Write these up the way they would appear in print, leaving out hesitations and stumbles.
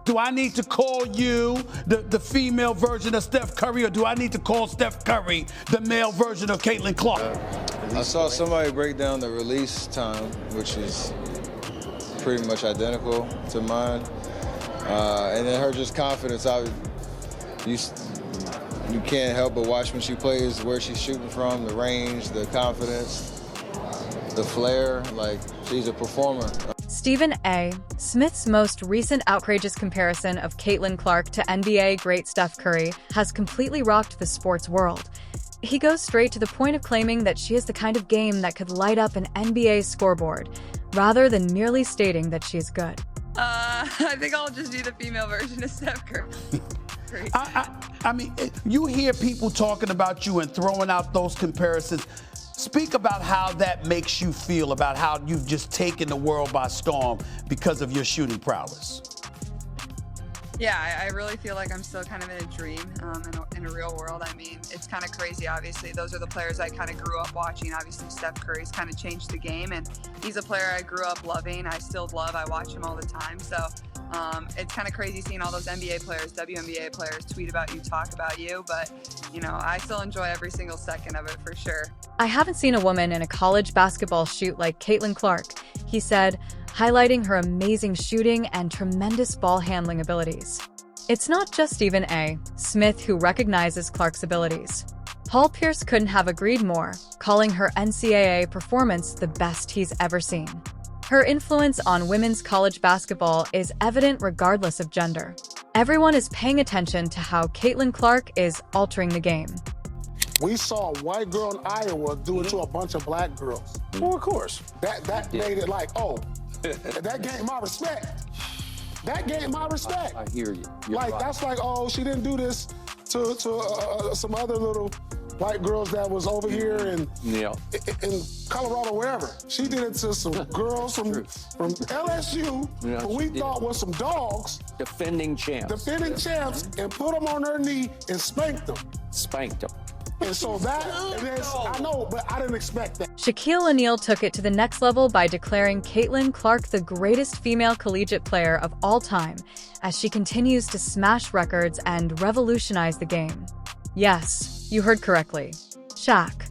Do I need to call you the female version of Steph Curry, or do I need to call Steph Curry the male version of Caitlin Clark? I saw somebody break down the release time, which is pretty much identical to mine. And then her just confidence, you can't help but watch when she plays, where she's shooting from, the range, the confidence, the flair. Like, she's a performer. Stephen A. Smith's most recent outrageous comparison of Caitlin Clark to NBA great Steph Curry has completely rocked the sports world. He goes straight to the point of claiming that she is the kind of game that could light up an NBA scoreboard, rather than merely stating that she is good. I think I'll just do the female version of Steph Curry. I mean, you hear people talking about you and throwing out those comparisons. Speak about how that makes you feel, about how you've just taken the world by storm because of your shooting prowess. Yeah, I really feel like I'm still kind of in a dream, in a real world. I mean, it's kind of crazy, obviously. Those are the players I kind of grew up watching. Obviously, Steph Curry's kind of changed the game, and he's a player I grew up loving. I still love. I watch him all the time. So it's kind of crazy seeing all those NBA players, WNBA players tweet about you, talk about you. But, you know, I still enjoy every single second of it for sure. I haven't seen a woman in a college basketball shoot like Caitlin Clark, he said, highlighting her amazing shooting and tremendous ball handling abilities. It's not just Stephen A. Smith who recognizes Clark's abilities. Paul Pierce couldn't have agreed more, calling her NCAA performance the best he's ever seen. Her influence on women's college basketball is evident regardless of gender. Everyone is paying attention to how Caitlin Clark is altering the game. We saw a white girl in Iowa do it to a bunch of black girls. Well, of course. That made it like, oh, that gained my respect. That gained my respect. I hear you. Like, right. That's like, oh, she didn't do this to some other little white girls that was over here in Colorado, wherever. She did it to some girls from LSU, who we thought was some dogs. Defending champs. And put them on their knee and spanked them. And so I know, but I didn't expect that. Shaquille O'Neal took it to the next level by declaring Caitlin Clark the greatest female collegiate player of all time, as she continues to smash records and revolutionize the game. Yes, you heard correctly. Shaq,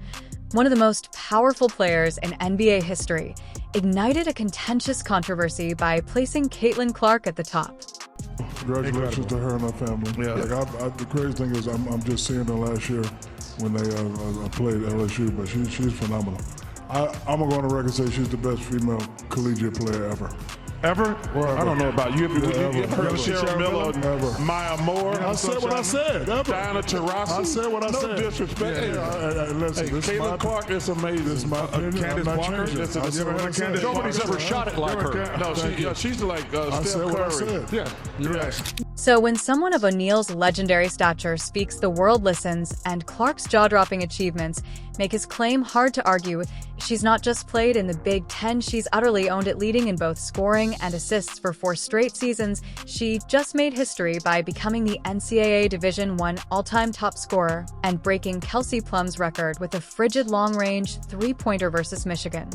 one of the most powerful players in NBA history, ignited a contentious controversy by placing Caitlin Clark at the top. Congratulations to her and her family. Yeah. Like the crazy thing is I'm just seeing her last year when they played LSU, but she's phenomenal. I'm going to go on the record and say she's the best female collegiate player ever. Ever? Well, I don't know about you. If you heard Cheryl Miller, Maya Moore. I said what I said. Ever. Diana Taurasi. I said what I said. No disrespect. Listen, Caitlin Clark is amazing. This is my opinion. Candace Walker. Nobody's ever shot it like her. No, she's like Steph Curry. Yeah, you're right. So when someone of O'Neal's legendary stature speaks, the world listens, and Clark's jaw-dropping achievements make his claim hard to argue. She's not just played in the Big Ten, she's utterly owned it, leading in both scoring and assists for 4 straight seasons. She just made history by becoming the NCAA Division I all-time top scorer and breaking Kelsey Plum's record with a frigid long-range three-pointer versus Michigan.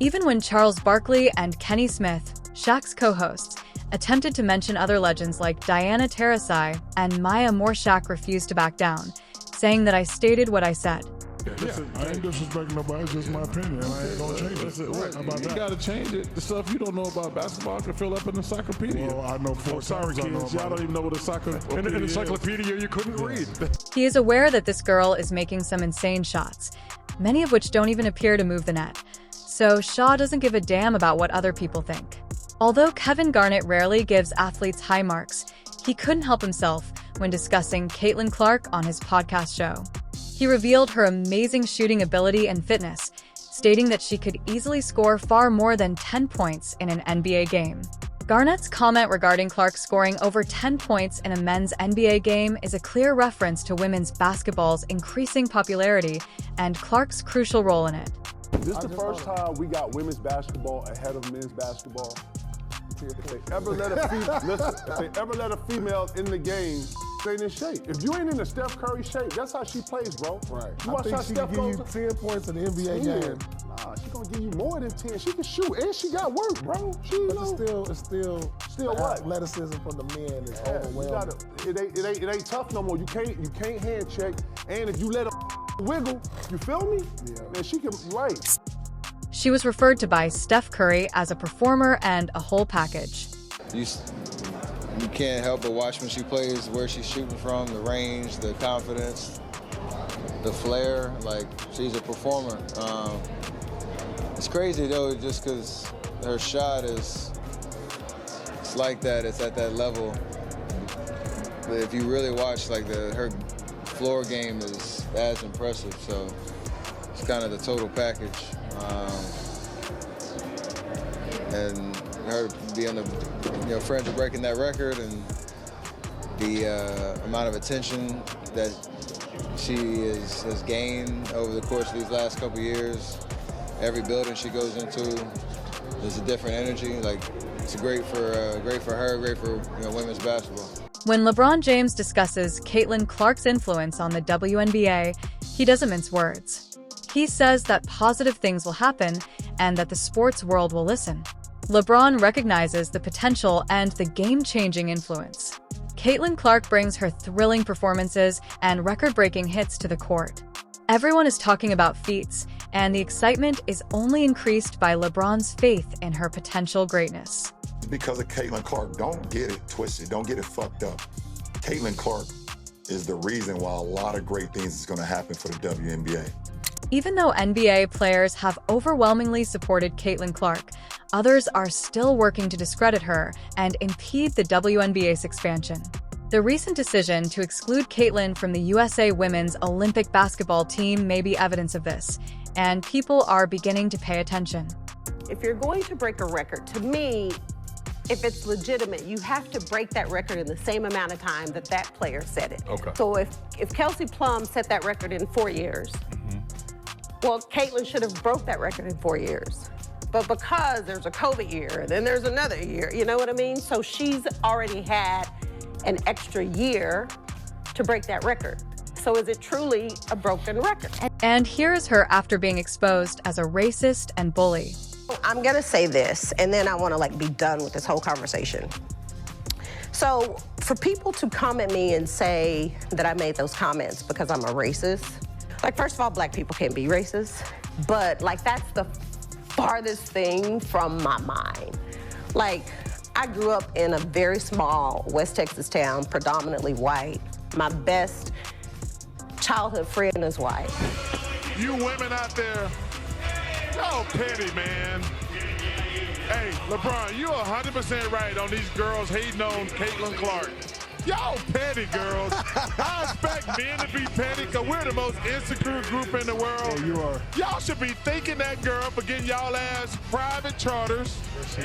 Even when Charles Barkley and Kenny Smith, Shaq's co-hosts, attempted to mention other legends like Diana Taurasi and Maya Moore, Shaq refused to back down, saying that I stated what I said. I ain't disrespecting nobody, it's just my opinion. I ain't gonna change it. You gotta change it. The stuff you don't know about basketball can fill up an encyclopedia. Well, I know 4 sorry, kids, y'all don't even know what an encyclopedia you couldn't read. He is aware that this girl is making some insane shots, many of which don't even appear to move the net. So Shaw doesn't give a damn about what other people think. Although Kevin Garnett rarely gives athletes high marks, he couldn't help himself when discussing Caitlin Clark on his podcast show. He revealed her amazing shooting ability and fitness, stating that she could easily score far more than 10 points in an NBA game. Garnett's comment regarding Clark scoring over 10 points in a men's NBA game is a clear reference to women's basketball's increasing popularity and Clark's crucial role in it. Is this the first time we got women's basketball ahead of men's basketball? If they ever let a female in the game, stay in shape. If you ain't in the Steph Curry shape, that's how she plays, bro. Right. You watch how Steph give you 10 points in the NBA game. Nah, she gonna would give you more than 10. She can shoot, and she got work, bro. It's still what? Athleticism from the men is overwhelming. It ain't tough no more. You can't hand check, and if you let her wiggle, you feel me? Yeah. Man, she can, right. She was referred to by Steph Curry as a performer and a whole package. You can't help but watch when she plays, where she's shooting from, the range, the confidence, the flair. Like, she's a performer. It's crazy though, just because her shot it's like that. It's at that level. But if you really watch, like, her floor game is as impressive. So it's kind of the total package. And her being the friends of breaking that record, and the amount of attention that she has gained over the course of these last couple of years. Every building she goes into, there's a different energy. Like, it's great for her, great for women's basketball. When LeBron James discusses Caitlin Clark's influence on the WNBA, he doesn't mince words. He says that positive things will happen and that the sports world will listen. LeBron recognizes the potential and the game-changing influence. Caitlin Clark brings her thrilling performances and record-breaking hits to the court. Everyone is talking about feats, and the excitement is only increased by LeBron's faith in her potential greatness. Because of Caitlin Clark, don't get it twisted, don't get it fucked up. Caitlin Clark is the reason why a lot of great things is going to happen for the WNBA. Even though NBA players have overwhelmingly supported Caitlin Clark, others are still working to discredit her and impede the WNBA's expansion. The recent decision to exclude Caitlin from the USA Women's Olympic basketball team may be evidence of this, and people are beginning to pay attention. If you're going to break a record, to me, if it's legitimate, you have to break that record in the same amount of time that that player set it. Okay. So if Kelsey Plum set that record in 4 years, well, Caitlin should have broke that record in 4 years. But because there's a COVID year, and then there's another year, you know what I mean? So she's already had an extra year to break that record. So is it truly a broken record? And here's her after being exposed as a racist and bully. I'm gonna say this, and then I wanna be done with this whole conversation. So for people to come at me and say that I made those comments because I'm a racist, first of all, black people can't be racist, but that's the farthest thing from my mind. I grew up in a very small West Texas town, predominantly white. My best childhood friend is white. You women out there, y'all petty, man. Hey, LeBron, you're 100% right on these girls hating on Caitlin Clark. Y'all petty, girls. I expect men to be petty because we're the most insecure group in the world. Yeah, you are. Y'all should be thanking that girl for getting y'all ass private charters,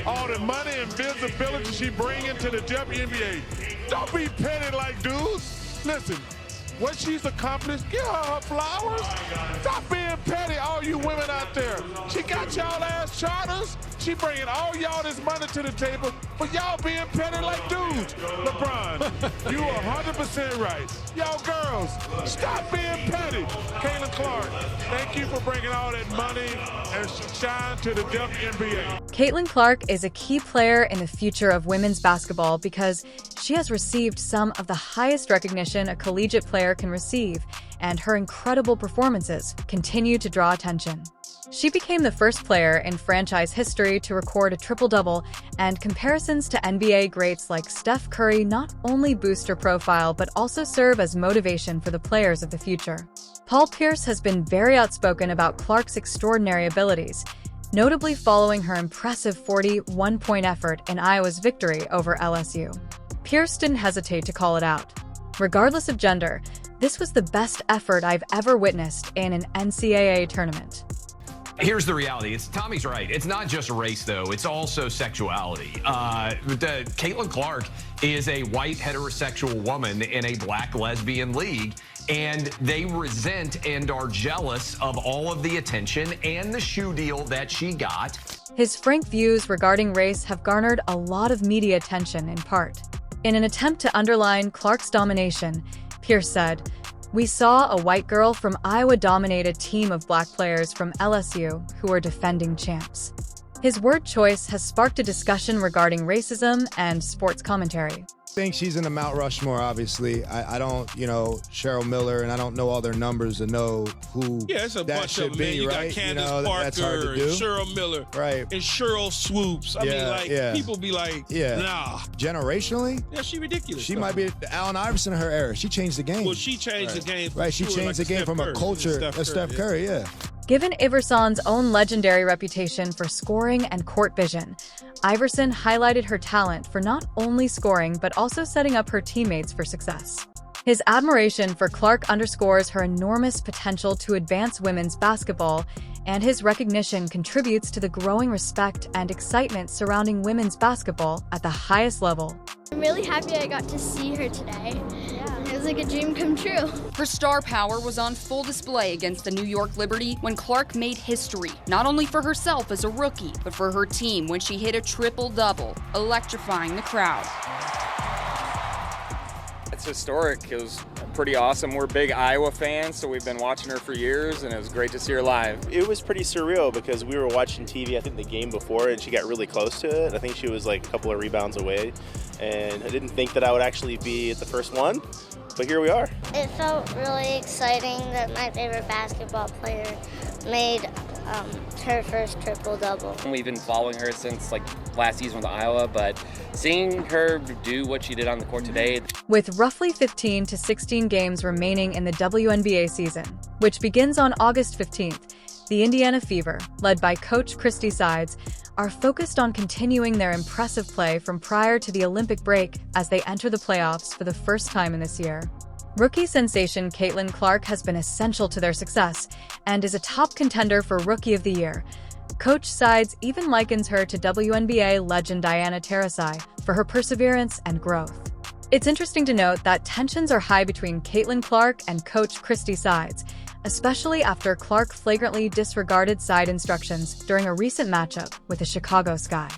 all the money and visibility she bringing to the WNBA. Don't be petty like dudes. Listen, what she's accomplished, give her flowers. Stop being petty, all you women out there. She got y'all ass charters. She bringing all y'all this money to the table, but y'all being petty like dudes. LeBron, you are 100% right. Y'all girls, stop being petty. Caitlin Clark, thank you for bringing all that money and shine to the WNBA. Caitlin Clark is a key player in the future of women's basketball because she has received some of the highest recognition a collegiate player can receive, and her incredible performances continue to draw attention. She became the first player in franchise history to record a triple-double, and comparisons to NBA greats like Steph Curry not only boost her profile but also serve as motivation for the players of the future. Paul Pierce has been very outspoken about Clark's extraordinary abilities, notably following her impressive 41-point effort in Iowa's victory over LSU. Pierce didn't hesitate to call it out. Regardless of gender, this was the best effort I've ever witnessed in an NCAA tournament. Here's the reality. Tommy's right. It's not just race, though. It's also sexuality. Caitlin Clark is a white heterosexual woman in a black lesbian league, and they resent and are jealous of all of the attention and the shoe deal that she got. His frank views regarding race have garnered a lot of media attention in part. In an attempt to underline Clark's domination, Pierce said, We saw a white girl from Iowa dominate a team of black players from LSU who are defending champs. His word choice has sparked a discussion regarding racism and sports commentary. I think she's in the Mount Rushmore, obviously. I don't, Cheryl Miller, and I don't know all their numbers to know who it's a that bunch should of them, be, man. You right? got Candace Parker, that's hard to do. and Cheryl Miller, right? And Sheryl Swoopes. I mean, people be like, nah. Generationally? Yeah, she ridiculous. She might be Allen Iverson in her era. She changed the game. Well, she changed the game. Right, she changed the game from a culture of Steph Curry, yeah. Given Iverson's own legendary reputation for scoring and court vision, Iverson highlighted her talent for not only scoring but also setting up her teammates for success. His admiration for Clark underscores her enormous potential to advance women's basketball, and his recognition contributes to the growing respect and excitement surrounding women's basketball at the highest level. I'm really happy I got to see her today. It was like a dream come true. Her star power was on full display against the New York Liberty when Clark made history, not only for herself as a rookie, but for her team when she hit a triple-double, electrifying the crowd. It's historic. It was pretty awesome. We're big Iowa fans, so we've been watching her for years, and it was great to see her live. It was pretty surreal because we were watching TV, I think, the game before, and she got really close to it. I think she was like a couple of rebounds away, and I didn't think that I would actually be at the first one, but here we are. It felt really exciting that my favorite basketball player made her first triple-double. We've been following her since last season with Iowa, but seeing her do what she did on the court today. With roughly 15 to 16 games remaining in the WNBA season, which begins on August 15th, the Indiana Fever, led by coach Christy Sides, are focused on continuing their impressive play from prior to the Olympic break as they enter the playoffs for the first time in this year. Rookie sensation Caitlin Clark has been essential to their success and is a top contender for Rookie of the Year. Coach Sides even likens her to WNBA legend Diana Taurasi for her perseverance and growth. It's interesting to note that tensions are high between Caitlin Clark and coach Christy Sides, especially after Clark flagrantly disregarded side instructions during a recent matchup with the Chicago Sky.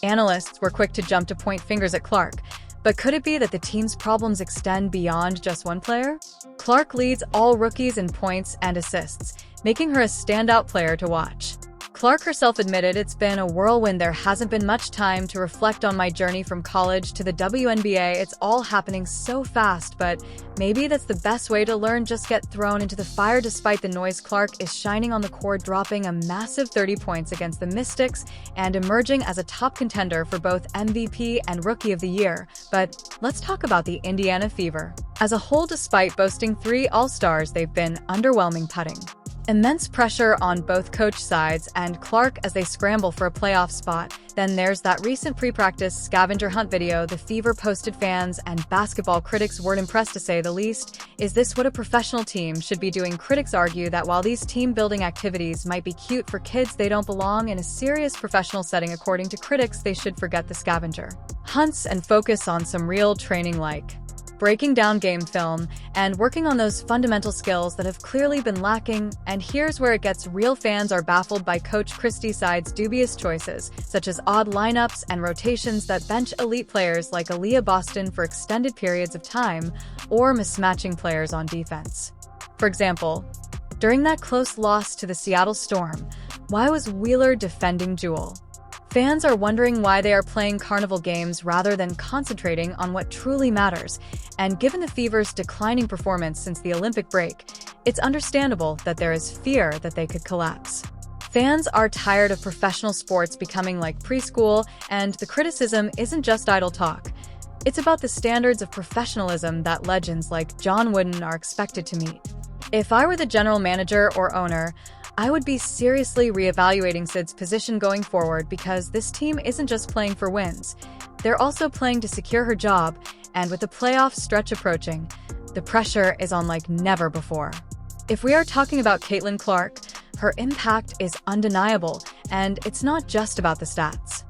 Analysts were quick to jump to point fingers at Clark, but could it be that the team's problems extend beyond just one player? Clark leads all rookies in points and assists, making her a standout player to watch. Clark herself admitted, "It's been a whirlwind. There hasn't been much time to reflect on my journey from college to the WNBA. It's all happening so fast, but maybe that's the best way to learn. Just get thrown into the fire." Despite the noise, Clark is shining on the court, dropping a massive 30 points against the Mystics and emerging as a top contender for both MVP and Rookie of the Year. But let's talk about the Indiana Fever. As a whole, despite boasting 3 All-Stars, they've been underwhelming putting. Immense pressure on both coach Sides and Clark as they scramble for a playoff spot. Then there's that recent pre-practice scavenger hunt video the Fever posted. Fans and basketball critics weren't impressed, to say the least. Is this what a professional team should be doing? Critics argue that while these team-building activities might be cute for kids, they don't belong in a serious professional setting. According to critics, they should forget the scavenger hunts and focus on some real training like breaking down game film, and working on those fundamental skills that have clearly been lacking. And here's where it gets real. Fans are baffled by Coach Christy Sides' dubious choices, such as odd lineups and rotations that bench elite players like Aaliyah Boston for extended periods of time, or mismatching players on defense. For example, during that close loss to the Seattle Storm, why was Wheeler defending Jewel? Fans are wondering why they are playing carnival games rather than concentrating on what truly matters, and given the Fever's declining performance since the Olympic break, it's understandable that there is fear that they could collapse. Fans are tired of professional sports becoming like preschool, and the criticism isn't just idle talk. It's about the standards of professionalism that legends like John Wooden are expected to meet. If I were the general manager or owner, I would be seriously reevaluating Sid's position going forward, because this team isn't just playing for wins. They're also playing to secure her job, and with the playoff stretch approaching, the pressure is on like never before. If we are talking about Caitlin Clark, her impact is undeniable, and it's not just about the stats.